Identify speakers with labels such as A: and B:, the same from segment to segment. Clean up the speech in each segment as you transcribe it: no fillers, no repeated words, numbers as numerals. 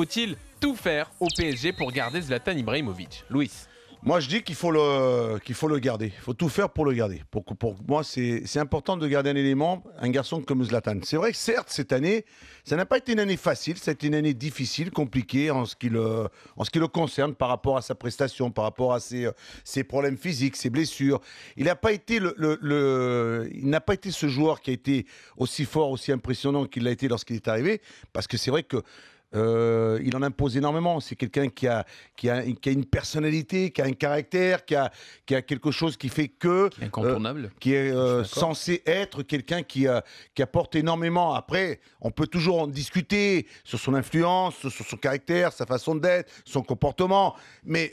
A: faut-il tout faire au PSG pour garder Zlatan Ibrahimovic? Louis.
B: Moi, je dis qu'il faut le garder. Il faut tout faire pour le garder. Pour moi, c'est important de garder un élément, un garçon comme Zlatan. C'est vrai que certes, cette année, ça n'a pas été une année facile. Ça a été une année difficile, compliquée en ce qui le concerne par rapport à sa prestation, par rapport à ses problèmes physiques, ses blessures. Il n'a pas été il n'a pas été ce joueur qui a été aussi fort, aussi impressionnant qu'il l'a été lorsqu'il est arrivé. Parce que c'est vrai que il en impose énormément. C'est quelqu'un qui a une personnalité, qui a un caractère, qui a quelque chose qui fait que...
C: incontournable.
B: Qui est censé être quelqu'un qui apporte énormément. Après, on peut toujours en discuter sur son influence, sur son caractère, sa façon d'être, son comportement. Mais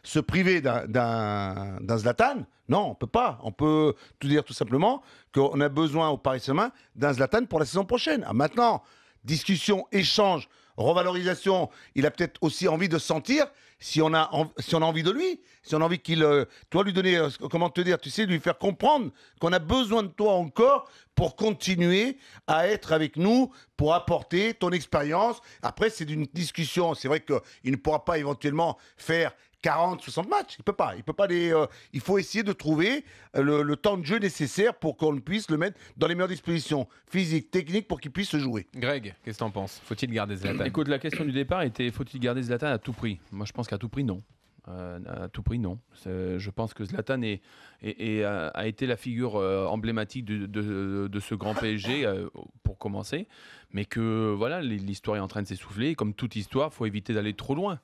B: se priver d'un Zlatan, non, on ne peut pas. On peut tout dire tout simplement qu'on a besoin au Paris Saint-Germain d'un Zlatan pour la saison prochaine. Maintenant, discussion, échange, revalorisation, il a peut-être aussi envie de sentir si on a envie de lui, si on a envie qu'il, toi lui donner, comment te dire, tu sais, lui faire comprendre qu'on a besoin de toi encore pour continuer à être avec nous, pour apporter ton expérience. Après, c'est une discussion. C'est vrai qu'il ne pourra pas éventuellement faire 40, 60 matchs. Il peut pas il faut essayer de trouver le temps de jeu nécessaire pour qu'on puisse le mettre dans les meilleures dispositions physiques, techniques, pour qu'il puisse se jouer.
A: Greg, qu'est-ce que t'en penses? Faut-il garder Zlatan?
C: Écoute, la question du départ était faut-il garder Zlatan à tout prix? Moi, je pense qu'à tout prix, non. À tout prix, non. Je pense que Zlatan a été la figure emblématique de ce grand PSG, pour commencer. Mais que voilà, l'histoire est en train de s'essouffler. Comme toute histoire, il faut éviter d'aller trop loin.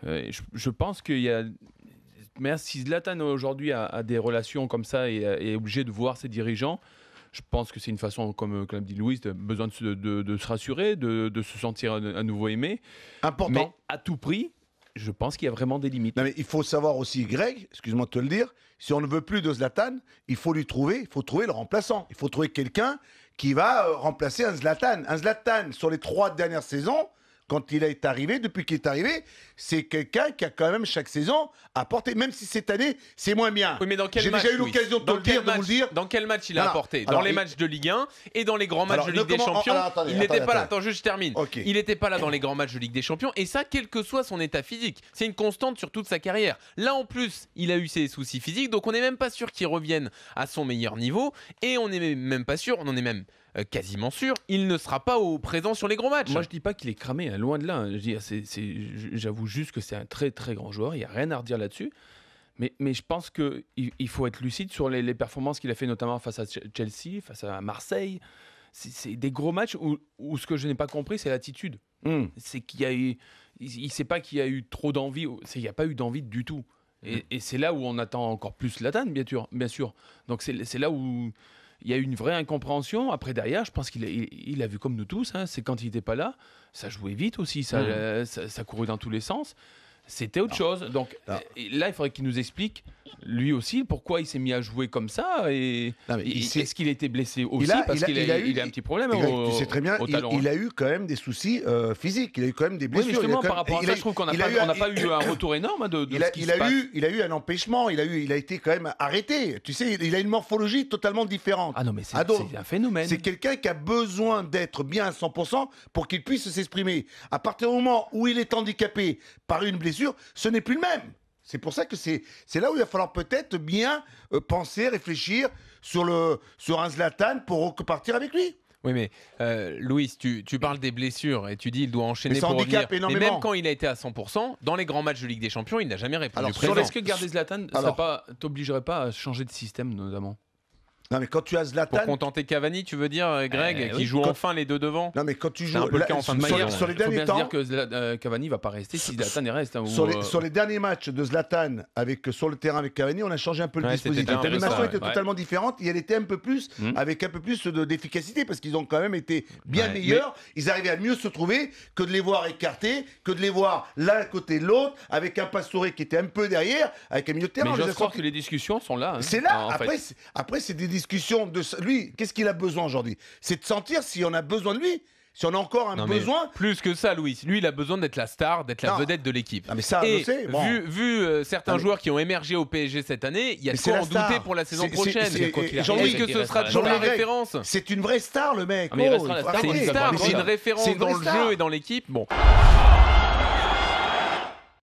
C: Je pense qu'il y a... Mais si Zlatan aujourd'hui a des relations comme ça et est obligé de voir ses dirigeants, je pense que c'est une façon, comme dit Louis, besoin de se rassurer, de se sentir à nouveau aimé.
B: Important.
C: Mais à tout prix, je pense qu'il y a vraiment des limites.
B: Non, mais il faut savoir aussi, Greg, excuse-moi de te le dire, si on ne veut plus de Zlatan, il faut trouver le remplaçant. Il faut trouver quelqu'un qui va remplacer un Zlatan. Un Zlatan, sur les 3 dernières saisons, quand il est arrivé, depuis qu'il est arrivé, c'est quelqu'un qui a quand même chaque saison apporté, même si cette année, c'est moins bien.
A: Oui, mais dans quel
B: J'ai
A: match,
B: déjà eu
A: Louis,
B: l'occasion de te le dire, de vous le dire.
A: Dans quel match il a
B: Non,
A: apporté? Dans
B: alors,
A: les matchs de Ligue 1 et dans les grands matchs
B: alors,
A: de Ligue des Champions.
B: attendez,
A: Il n'était pas là.
B: attendez.
A: Attends, je termine.
B: Ok.
A: Il n'était pas là dans les grands matchs de Ligue des Champions. Et ça, quel que soit son état physique. C'est une constante sur toute sa carrière. Là, en plus, il a eu ses soucis physiques. Donc, on n'est même pas sûr qu'il revienne à son meilleur niveau. Et on n'est même pas sûr, on en est même quasiment sûr, il ne sera pas au présent sur les gros matchs.
C: Moi, je dis pas qu'il est cramé, hein, loin de là. J'avoue juste que c'est un très très grand joueur. Il n'y a rien à redire là-dessus. Mais je pense qu'il faut être lucide sur les performances qu'il a fait, notamment face à Chelsea, face à Marseille. C'est des gros matchs où ce que je n'ai pas compris, c'est l'attitude. C'est qu'il y a eu, il sait pas qu'il y a eu trop d'envie. Il n'y a pas eu d'envie du tout. Et c'est là où on attend encore plus Zlatan, bien sûr. Donc c'est là où il y a eu une vraie incompréhension. Après, derrière, je pense qu'il a vu comme nous tous. Hein, c'est quand il n'était pas là, ça jouait vite aussi, ça courait dans tous les sens. C'était autre chose. Donc là, il faudrait qu'il nous explique, lui aussi, pourquoi il s'est mis à jouer comme ça. Est-ce qu'il était blessé aussi? Parce qu'il a un petit problème
B: tu sais très bien, il a eu quand même des soucis physiques. Il a eu quand même des blessures.
C: Oui, justement, par rapport à ça, je trouve qu'on n'a pas eu un retour énorme de ce qui se passe.
B: Il a eu un empêchement. Il a été quand même arrêté. Tu sais, il a une morphologie totalement différente.
C: Ah non, mais c'est un phénomène.
B: C'est quelqu'un qui a besoin d'être bien à 100% pour qu'il puisse s'exprimer. À partir du moment où il est handicapé par une blessure, ce n'est plus le même. C'est pour ça que c'est là où il va falloir peut-être bien penser, réfléchir sur un Zlatan pour repartir avec lui.
A: Oui, mais Louis, tu parles des blessures et tu dis qu'il doit enchaîner pour revenir.
B: Énormément.
A: Mais même quand il a été à 100%, dans les grands matchs de Ligue des Champions, il n'a jamais répondu présent.
C: Est-ce que garder Zlatan, ça t'obligerait pas à changer de système, notamment?
B: Non, mais quand tu as Zlatan...
A: Pour contenter Cavani, tu veux dire, Greg, qui joue enfin les deux devant?
B: Non, mais quand tu joues...
A: un peu le cas en fin de match.
B: Sur les derniers temps...
C: Il faut bien se dire que Cavani ne va pas rester si Zlatan y reste. Hein,
B: sur les derniers matchs de Zlatan sur le terrain avec Cavani, on a changé un peu le dispositif. L'animation était totalement différente et elle était un peu plus, avec un peu plus d'efficacité parce qu'ils ont quand même été bien meilleurs. Ils arrivaient à mieux se trouver que de les voir écartés, que de les voir l'un à côté de l'autre, avec un Pastore qui était un peu derrière, avec un milieu de terrain.
C: Mais je crois que les discussions sont là. Hein.
B: C'est là. Après, c'est des discussions de... Lui, qu'est-ce qu'il a besoin aujourd'hui? C'est de sentir si on a besoin de lui. Si on a encore un besoin...
A: Plus que ça, Louis. Lui, il a besoin d'être la star, d'être la vedette de l'équipe.
B: Mais ça,
A: et
B: je sais. Bon.
A: Vu certains joueurs qui ont émergé au PSG cette année, il y a de quoi en douter pour la saison prochaine. Jean-Louis, que ce sera toujours la référence.
B: C'est une vraie star, le mec.
A: C'est une star, c'est une référence dans le jeu et dans l'équipe. Bon.